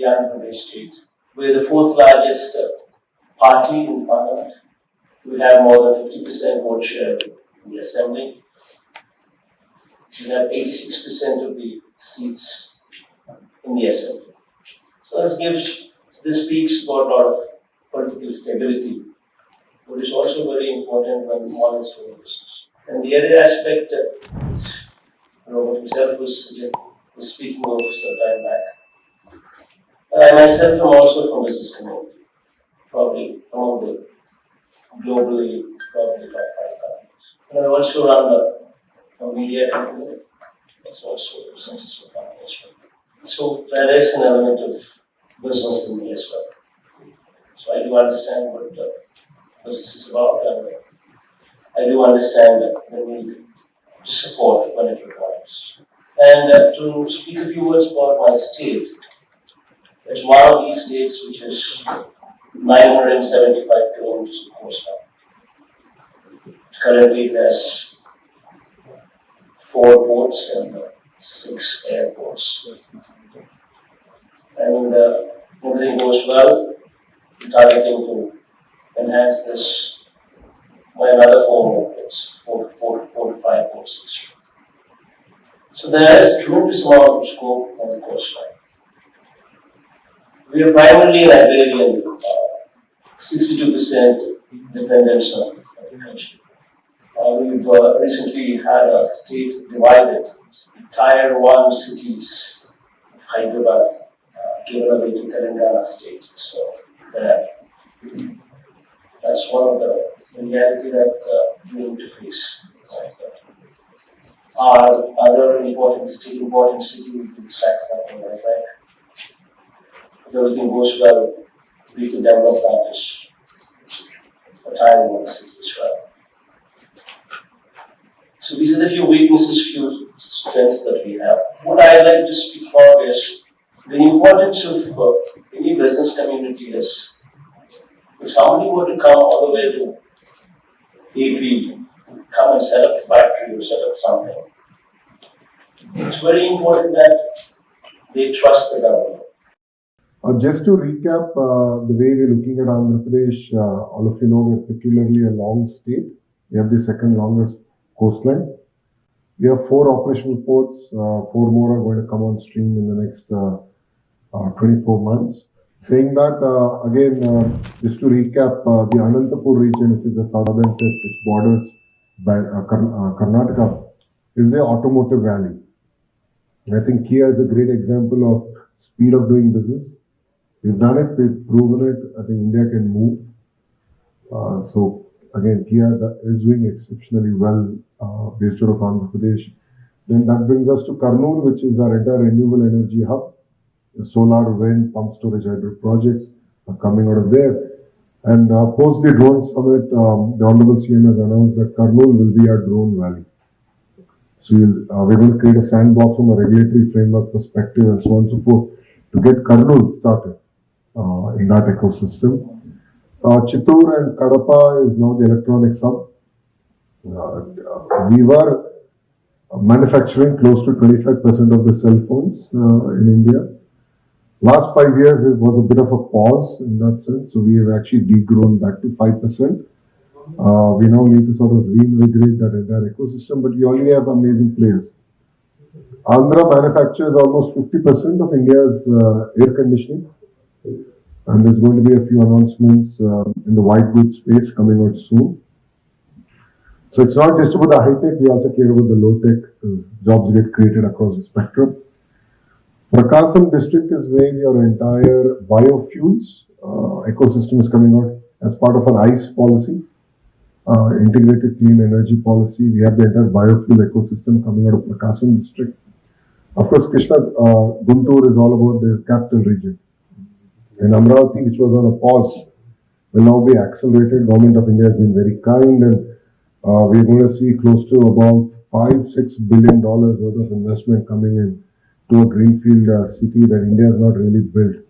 the Andhra Pradesh state. We're the fourth largest party in parliament. We have more than 50% vote share in the assembly. We have 86% of the seats in the assembly. So this speaks about a lot of political stability, but it's also very important when one is doing business. And the other aspect, Robert himself was speaking of some time back. I myself am also from business community, probably among the globally probably top 5 companies. And I also run a media company. It's also a successful company as well. So there is an element of business in me as well. So I do understand what business is about, and I do understand the need to support when it requires. And to speak a few words about my state, it's one of these states which is 975 kilometers of coastline. Currently it has 4 ports and 6 airports. And everything goes well. We're targeting to enhance this by another 4 ports, 4 to 5 ports. So there is a tremendous amount of scope on the coastline. We are primarily an agrarian, 62% dependence on agriculture. We've recently had a state divided, Tier 1 cities, Hyderabad, given away to Telangana state. So that's one of the reality that we need to face. Our other important city would be Visakhapatnam, right? If everything goes well, we can develop that as a Tier 1 city as well. So these are the few weaknesses, few strengths that we have. What I like to speak about is the importance of any business community is, if somebody were to come all the way to AP, come and set up a factory or set up something, it's very important that they trust the government. Just to recap, the way we're looking at Andhra Pradesh, all of you know we're particularly a long state. We have the second longest coastline. We have 4 operational ports, 4 more are going to come on stream in the next 24 months. Saying that, again, just to recap, the Anantapur region, which is the southern tip, which borders by Karnataka, is the automotive valley. I think Kia is a great example of speed of doing business. We've done it, we've proven it. I think India can move. So again, Kia is doing exceptionally well based out of Andhra Pradesh. Then that brings us to Kurnool, which is our entire renewable energy hub. The solar, wind, pump storage, hydro projects are coming out of there. And post the drone summit, the Honorable CM has announced that Kurnool will be our drone valley. So we're going to create a sandbox from a regulatory framework perspective and so on and so forth to get Kurnool started in that ecosystem. Chittoor and Kadapa is now the electronics hub. We were manufacturing close to 25% of the cell phones in India. Last 5 years it was a bit of a pause in that sense, so we have actually degrown back to 5%. We now need to sort of reinvigorate that entire ecosystem, but we already have amazing players. Andhra manufactures almost 50% of India's air conditioning, and there's going to be a few announcements in the white goods space coming out soon. So it's not just about the high tech, we also care about the low tech. Jobs get created across the spectrum. Prakasam district is where your entire biofuels ecosystem is coming out as part of our ICE policy, integrated clean energy policy. We have the entire biofuel ecosystem coming out of Prakasam district. Of course, Krishna Guntur is all about the capital region. And Amravati, which was on a pause, will now be accelerated. Government of India has been very kind, and we're going to see close to about $5-6 billion worth of investment coming in to a greenfield city that India has not really built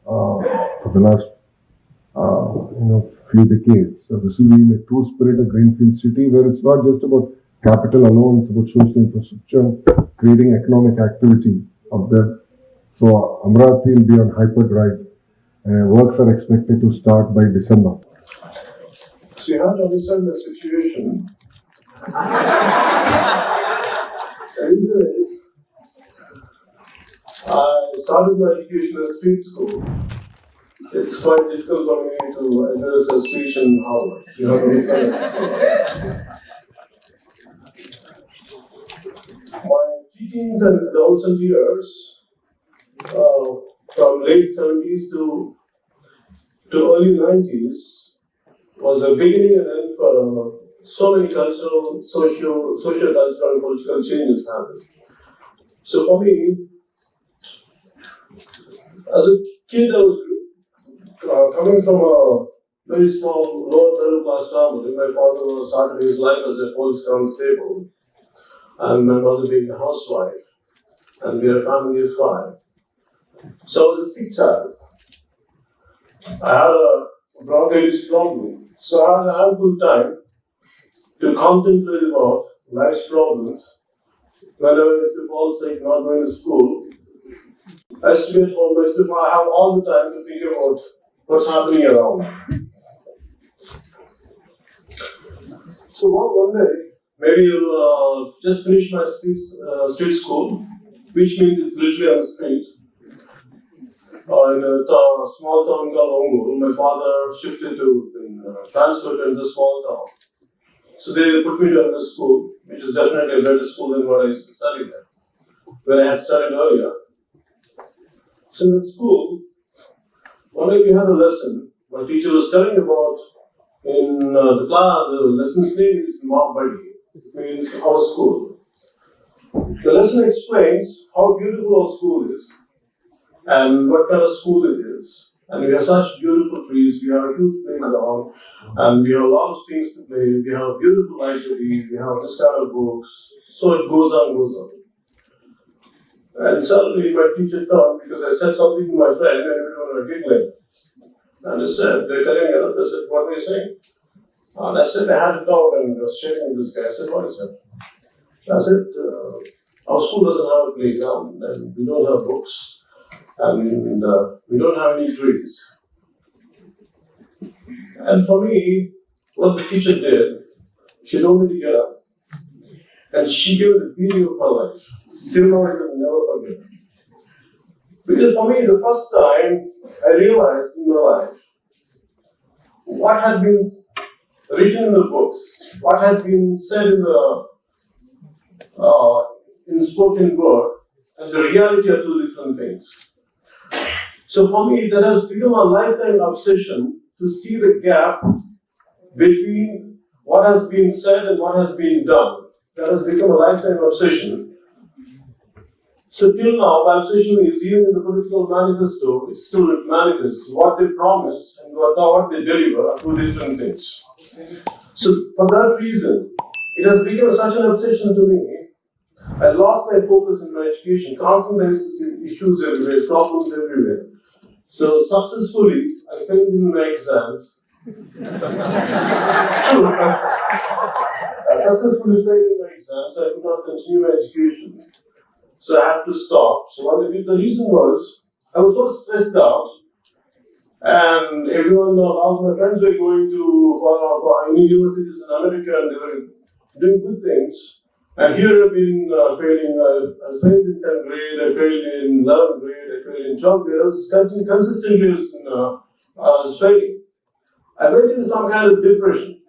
for the last few decades. So this will be in a true spirit of greenfield city, where it's not just about capital alone, it's about social infrastructure, creating economic activity of the So Amravati will be on hyperdrive. Works are expected to start by December. So you have to understand the situation. The reason is, I started my education at street school. It's quite difficult for me to address a speech in Harvard. You have to understand the situation. My teachings and adolescent years, from late 70s to early 90s, was a beginning and end for so many cultural, social, cultural, and political changes happened. So for me, as a kid, I was coming from a very small, lower middle class family. My father started his life as a police constable, and my mother being a housewife, and we are a family of 5. So I was a sick child. I had a bronchitis problem. So I had ample time to contemplate about life's problems. Whenever I used to fall sick, not going to school, I used to be at home. I have all the time to think about what's happening around. So one day, maybe you'll just finish my street school, which means it's literally on the street. In a small town called Ongul, my father transferred to the small town. So they put me to another school, which is definitely a better school than what I used to study there, where I had studied earlier. So in school, one day we had a lesson. My teacher was telling about in the class, the lesson's name is Mock Buddy. It means our school. The lesson explains how beautiful our school is and what kind of school it is. And we have such beautiful trees, we have a huge playground, and we have a lot of things to play. We have a beautiful library, we have this kind of books. So it goes on. And suddenly my teacher turned because I said something to my friend and everyone was giggling. And I said, they're telling me, I said, what are you saying? And I said, I had a talk and I was sharing with this guy. I said, what is it? I said, our school doesn't have a playground and we don't have books. And we don't have any trees. And for me, what the teacher did, she told me to get up. And she gave the beauty of my life. Till now, I will never forget it. Because for me, the first time I realized in my life what had been written in the books, what had been said in the spoken word, and the reality are 2 different things. So for me, that has become a lifetime obsession to see the gap between what has been said and what has been done. That has become a lifetime obsession. So till now, my obsession is even in the political manifesto, it still manifests. What they promise and what they deliver are 2 different things. So for that reason, it has become such an obsession to me. I lost my focus in my education. Constantly I used to see issues everywhere, problems everywhere. So successfully, I failed in my exams. I successfully failed in my exams, so I could not continue my education. So I had to stop. So the reason was, I was so stressed out, and all my friends were going to for universities in America, and they were doing good things. And here I've been failing. I failed in 10th grade, I failed in 11th grade, I failed in 12th grade. I was consistently failing. I went into some kind of depression.